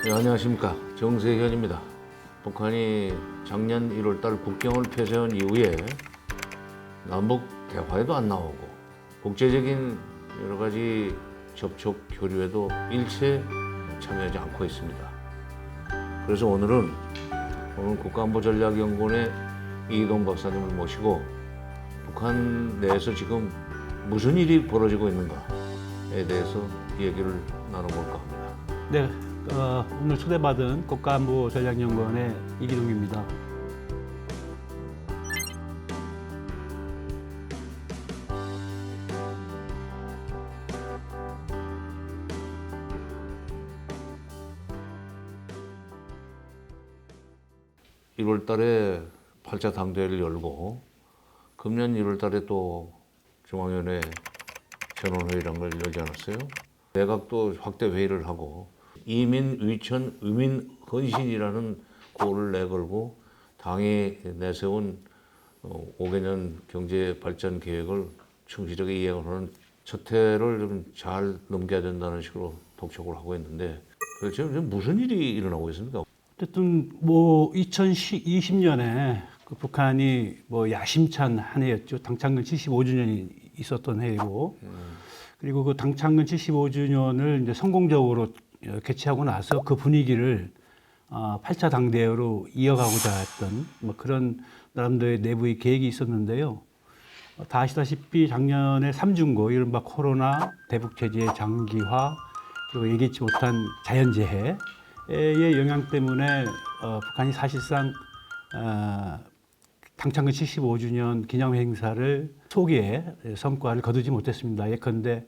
네, 안녕하십니까. 정세현입니다. 북한이 작년 1월달 국경을 폐쇄한 이후에 남북 대화에도 안 나오고 국제적인 여러 가지 접촉 교류에도 일체 참여하지 않고 있습니다. 그래서 오늘 국가안보전략연구원의 이동 박사님을 모시고 북한 내에서 지금 무슨 일이 벌어지고 있는가에 대해서 얘기를 나눠볼까 합니다. 네, 오늘 초대받은 국가안보전략연구원의 이기동입니다. 일 월 달에 8차 당대회를 열고 금년 1월 달에 또 중앙위원회 전원회의란 걸 열지 않았어요? 내각도 확대 회의를 하고 이민, 위천, 의민, 헌신이라는 고를 내걸고 당이 내세운 5개년 경제 발전 계획을 충실하게 이행하는 첫 해를 좀 잘 넘겨야 된다는 식으로 독촉을 하고 있는데 지금 무슨 일이 일어나고 있습니까? 어쨌든 뭐 2020년에 북한이 뭐 야심찬 한 해였죠. 당창근 75주년이 있었던 해이고, 그리고 그 당창근 75주년을 이제 성공적으로 개최하고 나서 그 분위기를 8차 당대회로 이어가고자 했던 뭐 그런 나름대로의 내부의 계획이 있었는데요. 다 아시다시피 작년에 삼중고, 이른바 코로나, 대북 제재의 장기화, 그리고 예기치 못한 자연재해의 영향 때문에 북한이 사실상 당창근 75주년 기념 행사를 초기에 성과를 거두지 못했습니다. 예컨대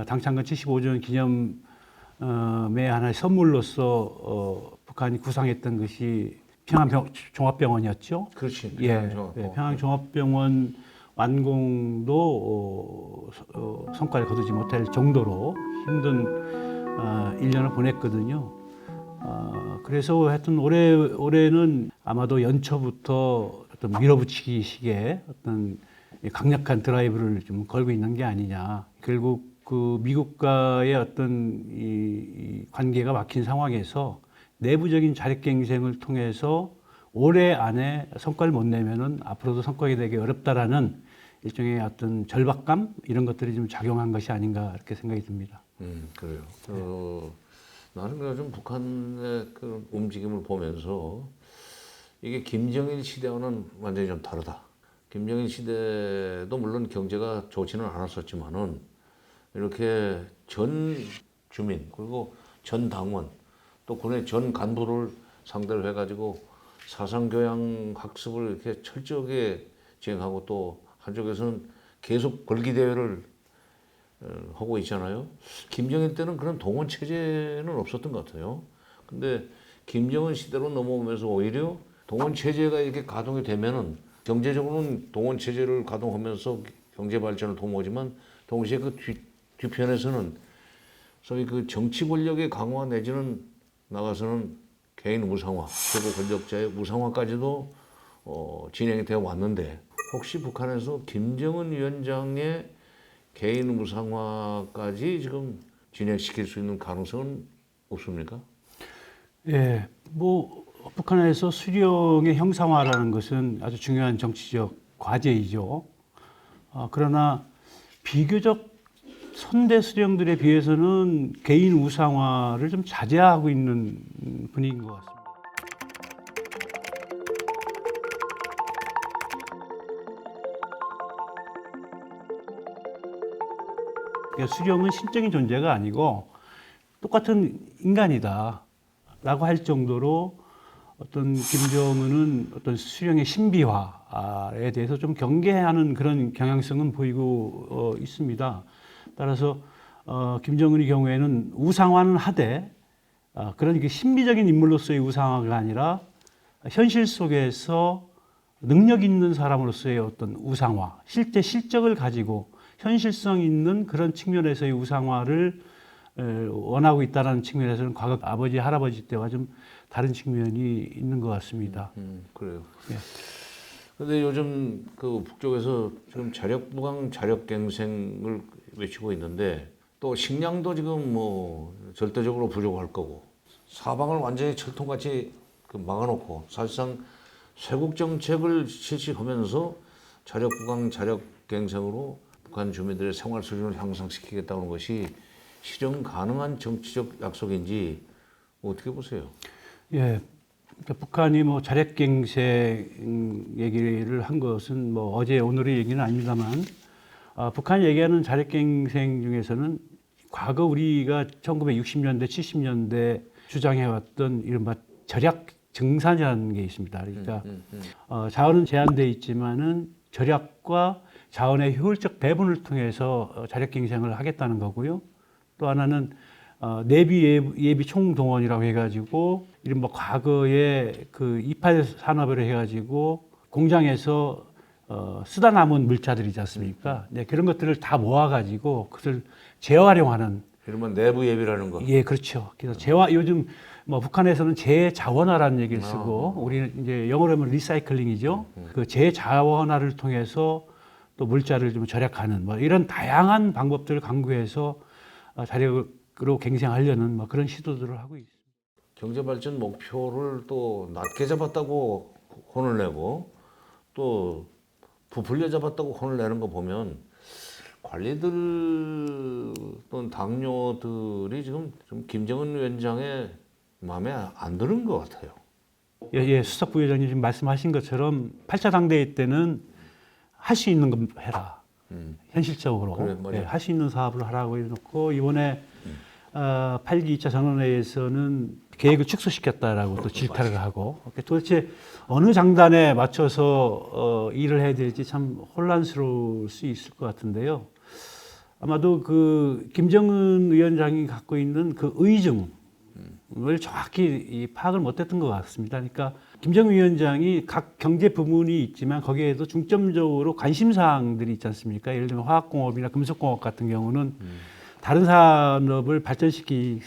당창근 75주년 기념의 하나의 선물로서 북한이 구상했던 것이 평양종합병원이었죠. 그렇지. 평양종합병원 완공도 성과를 거두지 못할 정도로 힘든 1년을 보냈거든요. 그래서 하여튼 올해는 아마도 연초부터 어떤 밀어붙이기식의 어떤 강력한 드라이브를 좀 걸고 있는 게 아니냐. 결국 그 미국과의 어떤 이 관계가 막힌 상황에서 내부적인 자력갱생을 통해서 올해 안에 성과를 못 내면은 앞으로도 성과가 되기 어렵다라는 일종의 어떤 절박감 이런 것들이 좀 작용한 것이 아닌가 이렇게 생각이 듭니다. 그래요. 나는 요즘 북한의 그 움직임을 보면서 이게 김정일 시대와는 완전히 좀 다르다. 김정일 시대도 물론 경제가 좋지는 않았었지만은 이렇게 전 주민 그리고 전 당원 또 군의 전 간부를 상대로 해가지고 사상교양 학습을 이렇게 철저하게 진행하고 또 한쪽에서는 계속 벌기 대회를 하고 있잖아요. 김정일 때는 그런 동원 체제는 없었던 것 같아요. 근데 김정은 시대로 넘어오면서 오히려 동원 체제가 이렇게 가동이 되면은 경제적으로는 동원 체제를 가동하면서 경제 발전을 도모하지만 동시에 그 뒤편에서는 소위 그 정치 권력의 강화 내지는 나가서는 개인 우상화, 최고 권력자의 우상화까지도 진행이 되어 왔는데 혹시 북한에서 김정은 위원장의 개인 우상화까지 지금 진행시킬 수 있는 가능성은 없습니까? 예, 뭐 북한에서 수령의 형상화라는 것은 아주 중요한 정치적 과제이죠. 그러나 비교적 선대 수령들에 비해서는 개인 우상화를 좀 자제하고 있는 분위기인 것 같습니다. 그러니까 수령은 신적인 존재가 아니고 똑같은 인간이다라고 할 정도로 어떤 김정은은 어떤 수령의 신비화에 대해서 좀 경계하는 그런 경향성은 보이고 있습니다. 따라서 김정은의 경우에는 우상화는 하되 그런 신비적인 인물로서의 우상화가 아니라 현실 속에서 능력 있는 사람으로서의 어떤 우상화, 실제 실적을 가지고 현실성 있는 그런 측면에서의 우상화를 원하고 있다는 측면에서는 과거 아버지, 할아버지 때와 좀 다른 측면이 있는 것 같습니다. 그래요. 예. 근데 요즘 그 북쪽에서 지금 자력부강 자력갱생을 외치고 있는데 또 식량도 지금 뭐 절대적으로 부족할 거고 사방을 완전히 철통같이 막아놓고 사실상 쇄국 정책을 실시하면서 자력국강 자력갱생으로 북한 주민들의 생활 수준을 향상시키겠다는 것이 실현 가능한 정치적 약속인지 어떻게 보세요? 예, 그러니까 북한이 뭐 자력갱생 얘기를 한 것은 뭐 어제 오늘의 얘기는 아닙니다만, 북한이 얘기하는 자력갱생 중에서는 과거 우리가 1960년대, 70년대 주장해왔던 이른바 절약 증산이라는 게 있습니다. 그러니까 자원은 제한돼 있지만은 절약과 자원의 효율적 배분을 통해서 자력갱생을 하겠다는 거고요. 또 하나는 내비 예비 총동원이라고 해가지고 이른바 과거에 그 이팔 산업을 해가지고 공장에서 쓰다 남은 물자들이지 않습니까? 네, 그런 것들을 다 모아가지고 그것을 재활용하는. 이러면 내부 예비라는 거. 예, 그렇죠. 그래서 요즘 뭐 북한에서는 재자원화라는 얘기를 쓰고 우리는 이제 영어로 하면 리사이클링이죠. 그 재자원화를 통해서 또 물자를 좀 절약하는 뭐 이런 다양한 방법들을 강구해서 자력으로 갱생하려는 뭐 그런 시도들을 하고 있습니다. 경제 발전 목표를 또 낮게 잡았다고 혼을 내고 또 부풀려 잡았다고 혼을 내는 거 보면 관리들 또는 당뇨들이 지금 좀 김정은 위원장의 마음에 안 드는 것 같아요. 예, 수석 부회장님 지금 말씀하신 것처럼 8차 당대회 때는 할 수 있는 건 해라. 현실적으로 그래, 할 수 있는 사업을 하라고 해놓고 이번에 8기 2차 전원회의에서는 계획을 축소시켰다라고 또 질타를 하고 도대체 어느 장단에 맞춰서 일을 해야 될지 참 혼란스러울 수 있을 것 같은데요. 아마도 그 김정은 위원장이 갖고 있는 그 의중을 정확히 파악을 못했던 것 같습니다. 그러니까 김정은 위원장이 각 경제 부문이 있지만 거기에도 중점적으로 관심 사항들이 있지 않습니까? 예를 들면 화학공업이나 금속공업 같은 경우는 다른 산업을 발전시키기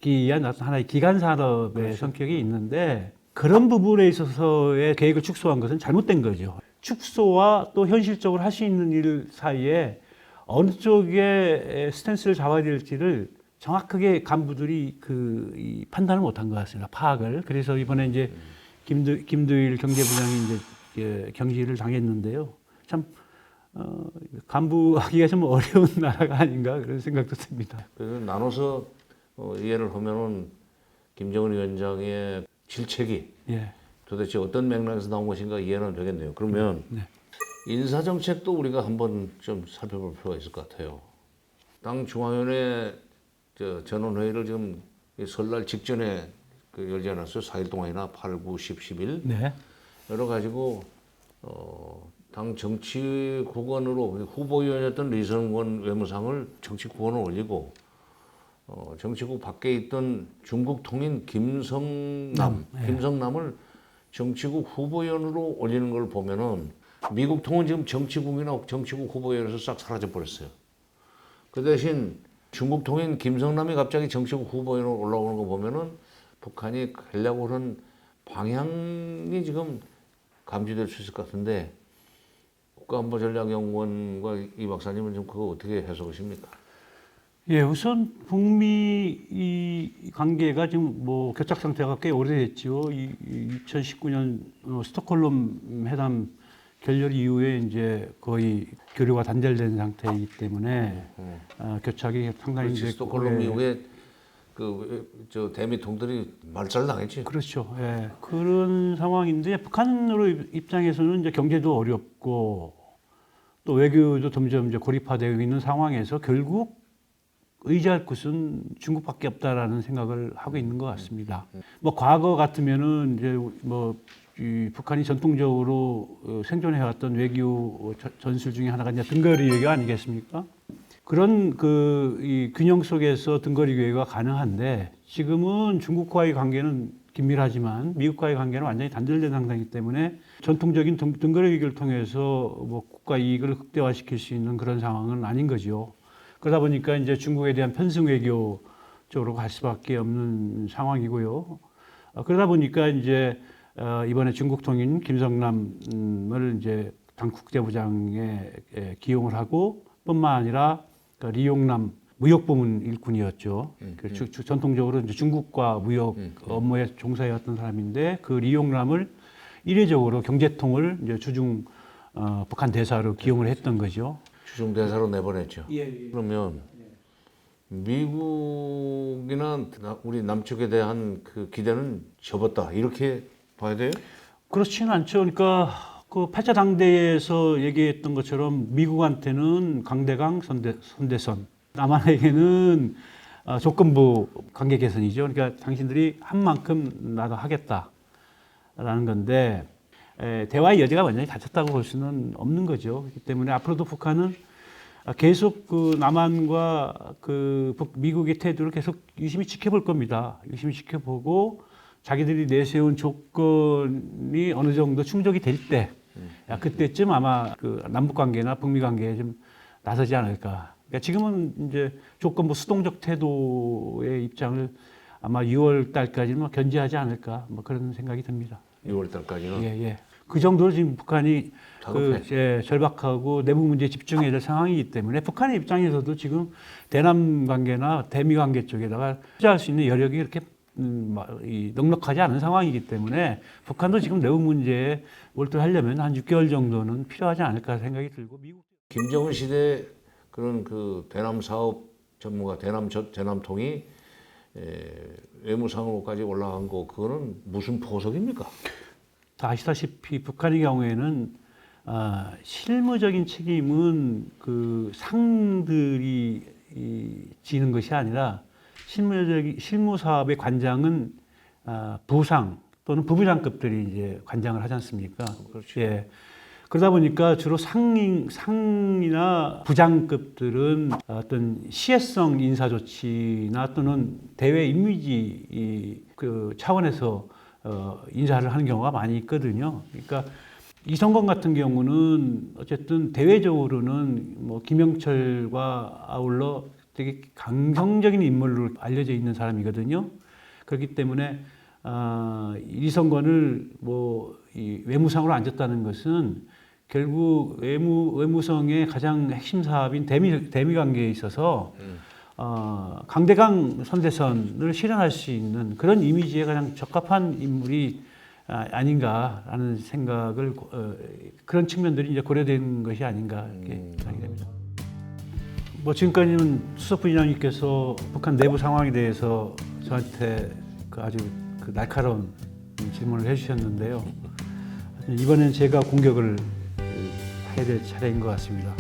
위한 어떤 하나의 기간 산업의 그렇죠. 성격이 있는데 그런 부분에 있어서의 계획을 축소한 것은 잘못된 거죠. 축소와 또 현실적으로 할 수 있는 일 사이에 어느 쪽에 스탠스를 잡아야 될지를 정확하게 간부들이 이 판단을 못한 것 같습니다. 파악을. 그래서 이번에 이제 김두일 경제부장이 이제 경질을 당했는데요. 참 간부하기가 좀 어려운 나라가 아닌가 그런 생각도 듭니다. 그래서 나눠서 이해를 하면은 김정은 위원장의 질책이 예. 도대체 어떤 맥락에서 나온 것인가 이해는 되겠네요. 그러면 네. 인사 정책도 우리가 한번 좀 살펴볼 필요가 있을 것 같아요. 당 중앙위원회 전원회의를 지금 설날 직전에 열지 않았어요. 4일 동안이나 8, 9, 10, 11. 네. 열어 가지고 당 정치국원으로 후보위원이었던 리성원 외무상을 정치국원으로 올리고 정치국 밖에 있던 중국 통인 김성남을 정치국 후보위원으로 올리는 걸 보면은 미국 통은 지금 정치국이나 정치국 후보위원에서 싹 사라져 버렸어요. 그 대신 중국 통인 김성남이 갑자기 정치국 후보위원으로 올라오는 거 보면은 북한이 가려고 하는 방향이 지금 감지될 수 있을 것 같은데 국가안보전략연구원과 이 박사님은 좀 그거 어떻게 해석하십니까? 예, 우선 북미 이 관계가 지금 뭐 교착 상태가 꽤 오래됐죠. 2019년 스톡홀름 회담 결렬 이후에 이제 거의 교류가 단절된 상태이기 때문에 교착이 상당히 이제 스톡홀름 이후에 저 대미통들이 말살 당했지. 그렇죠. 예. 그런 상황인데 북한으로 입장에서는 이제 경제도 어렵고 또 외교도 점점 이제 고립화되어 있는 상황에서 결국 의지할 곳은 중국밖에 없다라는 생각을 하고 있는 것 같습니다. 뭐 과거 같으면은 이제 이 북한이 전통적으로 생존해왔던 외교 전술 중에 하나가 이제 등거리 외교 아니겠습니까? 그런 이 균형 속에서 등거리 외교가 가능한데 지금은 중국과의 관계는 긴밀하지만 미국과의 관계는 완전히 단절된 상태이기 때문에 전통적인 등거리 외교를 통해서 뭐 국가 이익을 극대화시킬 수 있는 그런 상황은 아닌 거죠. 그러다 보니까 이제 중국에 대한 편승 외교 쪽으로 갈 수밖에 없는 상황이고요. 그러다 보니까 이제 이번에 중국 통인 김성남을 이제 당 국제부장에 기용을 하고 뿐만 아니라 리용남 무역부문 일꾼이었죠. 전통적으로 이제 중국과 무역 업무에 종사해왔던 사람인데 그 리용남을 이례적으로 경제통을 이제 주중 북한 대사로 기용을 했던 거죠. 주중 대사로 내보냈죠. 예. 그러면 미국이나 우리 남측에 대한 그 기대는 접었다 이렇게 봐야 돼요? 그렇지는 않죠. 그러니까 그 8차 당대에서 얘기했던 것처럼 미국한테는 강대강 선대선, 남한에게는 조건부 관계 개선이죠. 그러니까 당신들이 한 만큼 나도 하겠다라는 건데 대화의 여지가 완전히 닫혔다고 볼 수는 없는 거죠. 그렇기 때문에 앞으로도 북한은 계속 그 남한과 그 미국의 태도를 계속 유심히 지켜볼 겁니다. 유심히 지켜보고 자기들이 내세운 조건이 어느 정도 충족이 될 때, 그때쯤 아마 그 남북 관계나 북미 관계에 좀 나서지 않을까. 그러니까 지금은 이제 조건부 수동적 태도의 입장을 아마 6월 달까지는 견제하지 않을까, 뭐 그런 생각이 듭니다. 6월 달까지는. 예. 그 정도로 지금 북한이 다급해. 절박하고 내부 문제에 집중해야 될 상황이기 때문에 북한의 입장에서도 지금 대남 관계나 대미 관계 쪽에다가 투자할 수 있는 여력이 그렇게 넉넉하지 않은 상황이기 때문에 북한도 지금 내부 문제에 몰두하려면 한 6개월 정도는 필요하지 않을까 생각이 들고 미국 김정은 시대 그런 그 대남 사업 전문가 대남통이 외무상으로까지 올라간 거 그거는 무슨 포석입니까? 다 아시다시피 북한의 경우에는 실무적인 책임은 그 상들이 지는 것이 아니라 실무 사업의 관장은 부상 또는 부부장급들이 이제 관장을 하지 않습니까? 그렇죠. 예. 그러다 보니까 주로 상이나 부장급들은 어떤 시혜성 인사 조치나 또는 대외 이미지 그 차원에서 인사를 하는 경우가 많이 있거든요. 그러니까 이성건 같은 경우는 어쨌든 대외적으로는 뭐 김영철과 아울러 되게 강성적인 인물로 알려져 있는 사람이거든요. 그렇기 때문에 이성건을 이 외무상으로 앉았다는 것은 결국 외무성의 가장 핵심 사업인 대미 관계에 있어서 강대강 선대선을 실현할 수 있는 그런 이미지에 가장 적합한 인물이 아닌가라는 생각을 그런 측면들이 이제 고려된 것이 아닌가 이렇게 생각이 됩니다. 뭐 지금까지는 수석부의장님께서 북한 내부 상황에 대해서 저한테 아주 날카로운 질문을 해주셨는데요. 이번엔 제가 공격을 해야 될 차례인 것 같습니다.